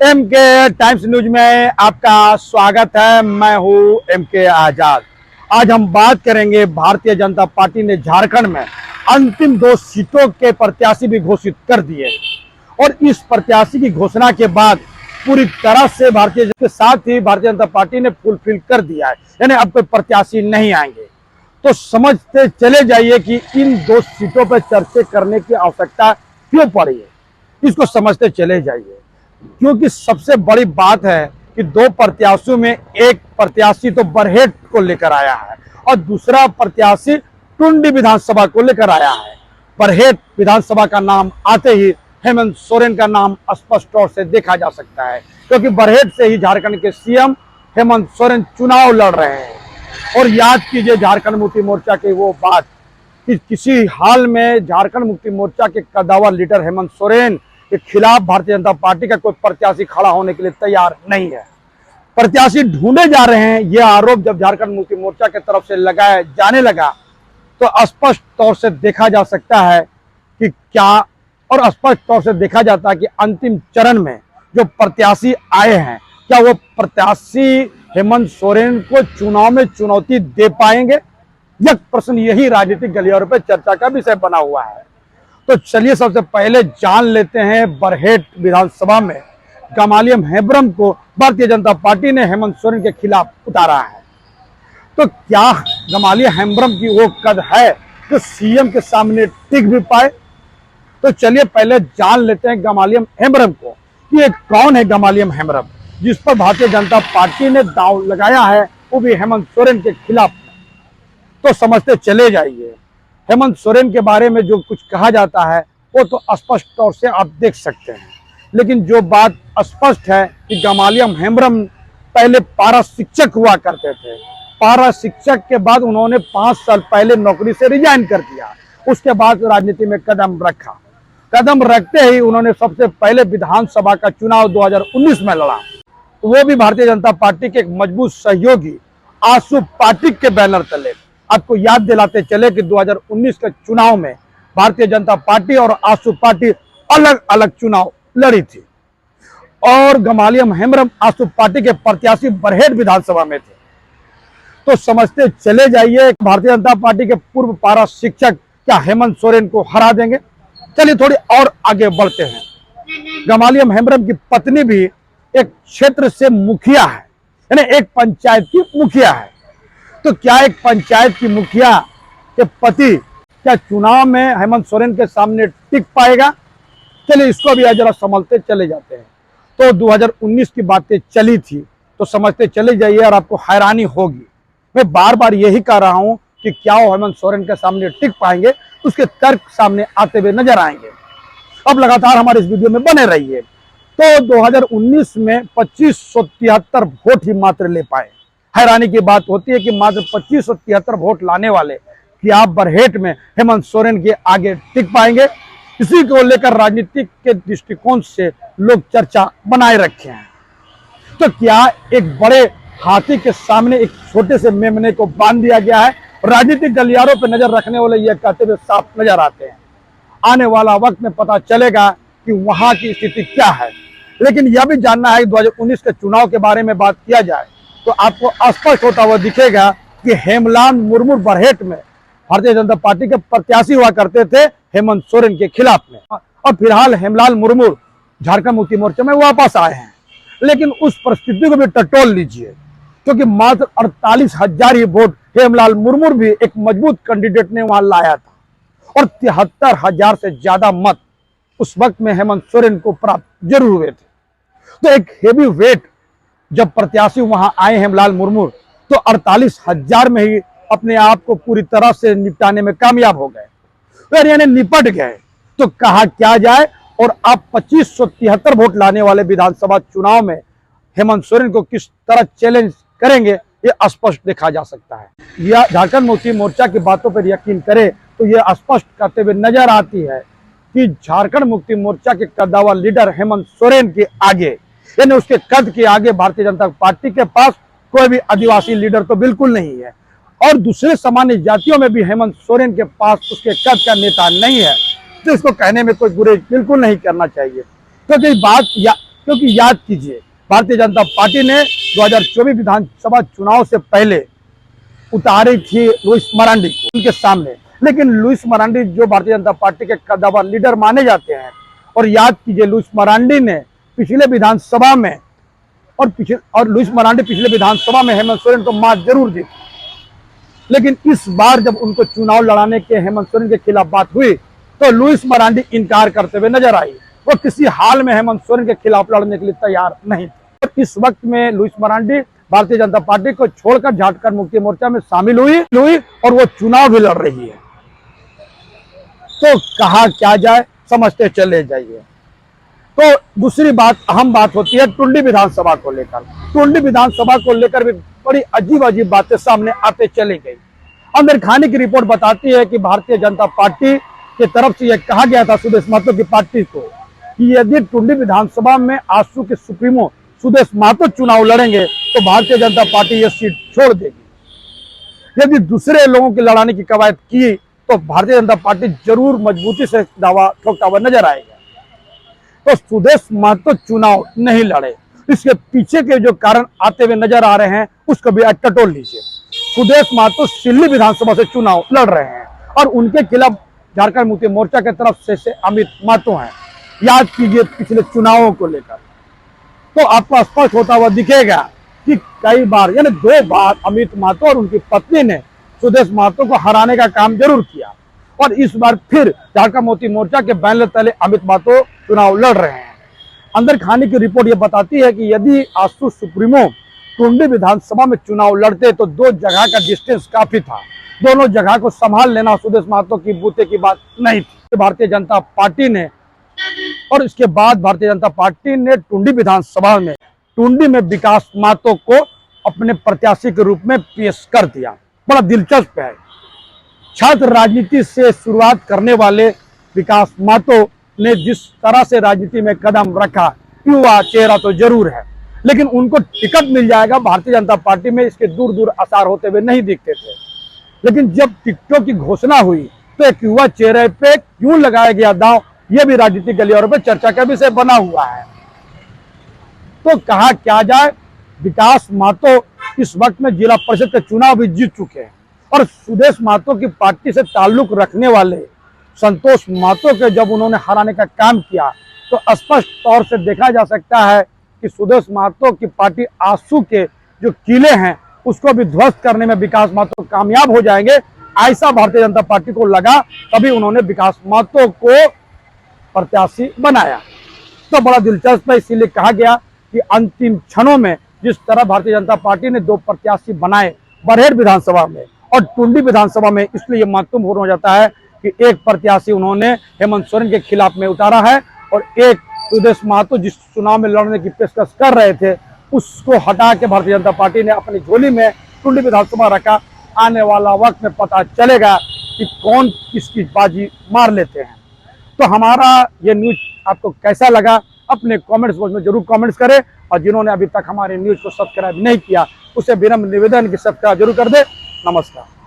M के times news में आपका स्वागत है। मैं हूं एम के आजाद। आज हम बात करेंगे, भारतीय जनता पार्टी ने झारखंड में अंतिम 2 सीटों के प्रत्याशी भी घोषित कर दिए और इस प्रत्याशी की घोषणा के बाद पूरी तरह से भारतीय के साथ ही भारतीय जनता पार्टी ने फुलफिल कर दिया है, यानी अब कोई प्रत्याशी नहीं आएंगे। तो समझते चले जाइए कि इन 2 सीटों पर चर्चा करने की आवश्यकता क्यों पड़ी है, इसको समझते चले जाइए। क्योंकि सबसे बड़ी बात है कि 2 प्रत्याशियों में एक प्रत्याशी तो बरहेट को लेकर आया है और दूसरा प्रत्याशी टुंडी विधानसभा को लेकर आया है। बरहेट विधानसभा का नाम आते ही हेमंत सोरेन का नाम स्पष्ट तौर से देखा जा सकता है, क्योंकि बरहेट से ही झारखंड के सीएम हेमंत सोरेन चुनाव लड़ रहे हैं। और याद कीजिए झारखंड मुक्ति मोर्चा की वो बात कि किसी हाल में झारखंड मुक्ति मोर्चा के कद्दावर लीडर हेमंत सोरेन के खिलाफ भारतीय जनता पार्टी का कोई प्रत्याशी खड़ा होने के लिए तैयार नहीं है। प्रत्याशी ढूंढे जा रहे हैं, यह आरोप जब झारखंड मुक्ति मोर्चा की तरफ से लगाया जाने लगा तो स्पष्ट तौर से देखा जा सकता है कि क्या, और स्पष्ट तौर से देखा जाता है कि अंतिम चरण में जो प्रत्याशी आए हैं, क्या वो प्रत्याशी हेमंत सोरेन को चुनाव में चुनौती दे पाएंगे? यह प्रश्न यही राजनीतिक गलियारों पर चर्चा का विषय बना हुआ है। तो चलिए सबसे पहले जान लेते हैं बरहेट विधानसभा में गमालियम हेम्ब्रम को भारतीय जनता पार्टी ने हेमंत सोरेन के खिलाफ उतारा है। तो क्या गमालियम हेम्ब्रम की वो कद है जो सीएम के सामने टिक भी पाए? तो चलिए पहले जान लेते हैं गमालियम हेम्ब्रम को कि एक कौन है गमालियम हेम्ब्रम, जिस पर भारतीय जनता पार्टी ने दांव लगाया है, वो भी हेमंत सोरेन के खिलाफ। तो समझते चले जाइए। हेमंत सोरेन के बारे में जो कुछ कहा जाता है वो तो स्पष्ट तौर से आप देख सकते हैं, लेकिन जो बात स्पष्ट है कि गमालियम हेम्ब्रम पहले पारा शिक्षक हुआ करते थे। पारा शिक्षक के बाद उन्होंने 5 साल पहले नौकरी से रिजाइन कर दिया। उसके बाद राजनीति में कदम रखा। कदम रखते ही उन्होंने सबसे पहले विधानसभा का चुनाव 2019 में लड़ा, वो भी भारतीय जनता पार्टी के एक मजबूत सहयोगी आशु पाटिक के बैनर तले। आपको याद दिलाते चले कि 2019 के चुनाव में भारतीय जनता पार्टी और आशु पार्टी अलग अलग चुनाव लड़ी थी और गमालियम हेम्ब्रम आशु पार्टी के प्रत्याशी बरहेट विधानसभा में थे। तो समझते चले जाइए भारतीय जनता पार्टी के पूर्व पारा शिक्षक क्या हेमंत सोरेन को हरा देंगे? चलिए थोड़ी और आगे बढ़ते हैं। गमालियम हेम्ब्रम की पत्नी भी एक क्षेत्र से मुखिया है, यानी एक पंचायत की मुखिया है। तो क्या एक पंचायत की मुखिया के पति क्या चुनाव में हेमंत सोरेन के सामने टिक पाएगा? चलिए इसको भी जरा समझते चले जाते हैं। तो 2019 की बातें चली थी, तो समझते चले जाइए और आपको हैरानी होगी। मैं बार बार यही कह रहा हूं कि क्या वो हेमंत सोरेन के सामने टिक पाएंगे, उसके तर्क सामने आते हुए नजर आएंगे। अब लगातार हमारे इस वीडियो में बने रहिए। तो 2019 में 2573 वोट ही मात्र ले पाए। हैरानी की बात होती है कि मात्र 2573 वोट लाने वाले कि आप बरहेट में हेमंत सोरेन के आगे टिक पाएंगे? इसी को लेकर राजनीतिक के दृष्टिकोण से लोग चर्चा बनाए रखे हैं। तो क्या एक बड़े हाथी के सामने एक छोटे से मेमने को बांध दिया गया है? राजनीतिक गलियारों पर नजर रखने वाले यह कहते हुए साफ नजर आते हैं। आने वाला वक्त में पता चलेगा कि वहां की स्थिति क्या है। लेकिन यह भी जानना है कि 2019 के चुनाव के बारे में बात किया जाए तो आपको स्पष्ट होता हुआ दिखेगा कि हेमलाल मुर्मू बरहेट में भारतीय जनता पार्टी के प्रत्याशी हुआ करते थे हेमंत सोरेन के खिलाफ में। और फिलहाल हेमलाल मुर्मू झारखंड मुक्ति मोर्चा में वापस आए हैं, लेकिन उस परिस्थिति को भी टटोल लीजिए, क्योंकि मात्र 48,000 ही वोट हेमलाल मुर्मू भी एक मजबूत कैंडिडेट ने वहां लाया था और 73,000 से ज्यादा मत उस वक्त में हेमंत सोरेन को प्राप्त जरूर हुए थे। तो एक हेवी वेट जब प्रत्याशी वहां आए हेमलाल मुर्मू तो 48,000 में ही अपने आप को पूरी तरह से निपटाने में कामयाब हो गए, फिर यानी निपट गए। तो कहा क्या जाए, और अब 2573 वोट लाने वाले विधानसभा चुनाव में हेमंत सोरेन को किस तरह चैलेंज करेंगे ये स्पष्ट देखा जा सकता है। यह झारखंड मुक्ति मोर्चा की बातों पर यकीन करे तो यह स्पष्ट करते हुए नजर आती है कि झारखंड मुक्ति मोर्चा के कद्दावर लीडर हेमंत सोरेन के आगे, यानी उसके कद के आगे भारतीय जनता पार्टी के पास कोई भी आदिवासी लीडर तो बिल्कुल नहीं है, और दूसरे सामान्य जातियों में भी हेमंत सोरेन के पास उसके कद का नेता नहीं है। तो इसको कहने में कोई गुरेज बिल्कुल नहीं करना चाहिए, क्योंकि बात क्योंकि याद कीजिए, भारतीय जनता पार्टी ने 2024 विधानसभा चुनाव से पहले उतारी थी लुइस मरांडी को उनके सामने, लेकिन लुइस मरांडी जो भारतीय जनता पार्टी के कद्दावर लीडर माने जाते हैं, और याद कीजिए लुइस मरांडी ने पिछले विधानसभा में और लुइस मरांडी पिछले विधानसभा में हेमंत सोरेन को मात जरूर दी, लेकिन इस बार जब उनको चुनाव लड़ाने के हेमंत सोरेन के खिलाफ बात हुई तो लुइस मरांडी इनकार करते हुए नजर आई। वो किसी हाल में हेमंत सोरेन के खिलाफ लड़ने के लिए तैयार नहीं थे। तो इस वक्त में लुइस मरांडी भारतीय जनता पार्टी को छोड़कर झारखंड मुक्ति मोर्चा में शामिल हुई और वो चुनाव भी लड़ रही है। तो कहा क्या जाए, समझते चले जाइए। तो दूसरी बात, अहम बात होती है टुंडी विधानसभा को लेकर। टुंडी विधानसभा को लेकर भी बड़ी अजीब अजीब बातें सामने आते चली गई। आमिर खानी की रिपोर्ट बताती है कि भारतीय जनता पार्टी की तरफ से यह कहा गया था सुदेश महतो की पार्टी को कि यदि टुंडी विधानसभा में आजसू के सुप्रीमो सुदेश महतो चुनाव लड़ेंगे तो भारतीय जनता पार्टी यह सीट छोड़ देगी। यदि दूसरे लोगों की लड़ाने की कवायद की तो भारतीय जनता पार्टी जरूर मजबूती से दावा ठोकता हुआ नजर आएगा। तो सुदेश महतो चुनाव नहीं लड़े, इसके पीछे के जो कारण आते हुए नजर आ रहे हैं उसको भी टटोल लीजिए। सुदेश महतो सिल्ली विधानसभा से चुनाव लड़ रहे हैं और उनके खिलाफ झारखंड मुक्ति मोर्चा की तरफ से अमित महतो हैं। याद कीजिए पिछले चुनावों को लेकर, तो आपको स्पष्ट होता हुआ दिखेगा कि कई बार यानी 2 बार अमित महतो और उनकी पत्नी ने सुदेश महतो को हराने का काम जरूर किया, और इस बार फिर झारखंड मुक्ति मोर्चा के बैनर तले अमित महतो चुनाव लड़ रहे हैं। आमिर खानी की रिपोर्ट यह बताती है कि यदि आजसू सुप्रीमो टुंडी विधानसभा में चुनाव लड़ते तो 2 जगह का डिस्टेंस काफी था, दोनों जगह को संभाल लेना सुदेश महतो की बूते की बात नहीं थी। भारतीय जनता पार्टी ने और इसके बाद भारतीय जनता पार्टी ने टुंडी विधानसभा में टुंडी में विकास महतो को अपने प्रत्याशी के रूप में पेश कर दिया। बड़ा दिलचस्प है, छात्र राजनीति से शुरुआत करने वाले विकास महतो ने जिस तरह से राजनीति में कदम रखा, युवा चेहरा तो जरूर है, लेकिन उनको टिकट मिल जाएगा भारतीय जनता पार्टी में इसके दूर दूर आसार होते हुए नहीं दिखते थे। लेकिन जब टिकटों की घोषणा हुई तो एक युवा चेहरे पे क्यों लगाया गया दांव, यह भी राजनीतिक गलियारों पर चर्चा का विषय बना हुआ है। तो कहा क्या जाए, विकास महतो इस वक्त में जिला परिषद के चुनाव भी जीत चुके हैं, और सुदेश महतो की पार्टी से ताल्लुक रखने वाले संतोष महतो के जब उन्होंने हराने का काम किया तो स्पष्ट तौर से देखा जा सकता है कि सुदेश महतो की पार्टी आजसू के जो किले हैं उसको भी ध्वस्त करने में विकास महतो कामयाब हो जाएंगे, ऐसा भारतीय जनता पार्टी को लगा, तभी उन्होंने विकास महतो को प्रत्याशी बनाया। तो बड़ा दिलचस्प है, इसीलिए कहा गया कि अंतिम क्षणों में जिस तरह भारतीय जनता पार्टी ने 2 प्रत्याशी बनाए बरहेट विधानसभा में और टुंडी विधानसभा में, इसलिए महत्वपूर्ण हो जाता है कि एक प्रत्याशी उन्होंने हेमंत सोरेन के खिलाफ में उतारा है और एक सुदेश महतो जिस चुनाव में लड़ने की पेशकश कर रहे थे उसको हटा के भारतीय जनता पार्टी ने अपनी झोली में टुंडी विधानसभा रखा। आने वाला वक्त में पता चलेगा कि कौन किसकी बाजी मार लेते हैं। तो हमारा ये न्यूज आपको कैसा लगा, अपने कमेंट्स बॉक्स में जरूर कमेंट्स करें, और जिन्होंने अभी तक हमारे न्यूज को सब्सक्राइब नहीं किया उसे विनम्र निवेदन की सब्सक्राइब जरूर कर दे। नमस्कार।